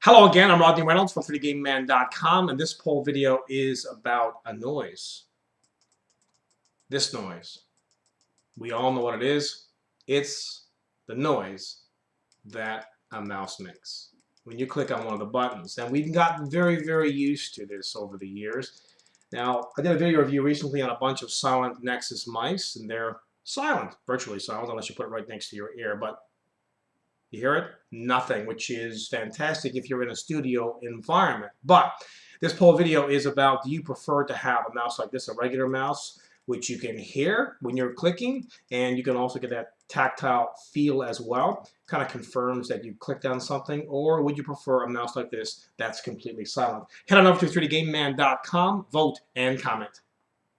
Hello again, I'm Rodney Reynolds from 3dgameman.com, and this poll video is about a noise. This noise. We all know what it is. It's the noise that a mouse makes when you click on one of the buttons. And we've gotten very used to this over the years. Now, I did a video review recently on a bunch of silent Nexus mice, and they're silent, virtually silent, unless you put it right next to your ear. But you hear it? Nothing, which is fantastic if you're in a studio environment. But this poll video is about, do you prefer to have a mouse like this, a regular mouse, which you can hear when you're clicking, and you can also get that tactile feel as well. Kind of confirms that you clicked on something. Or would you prefer a mouse like this that's completely silent? Head on over to 3dgameman.com, vote, and comment.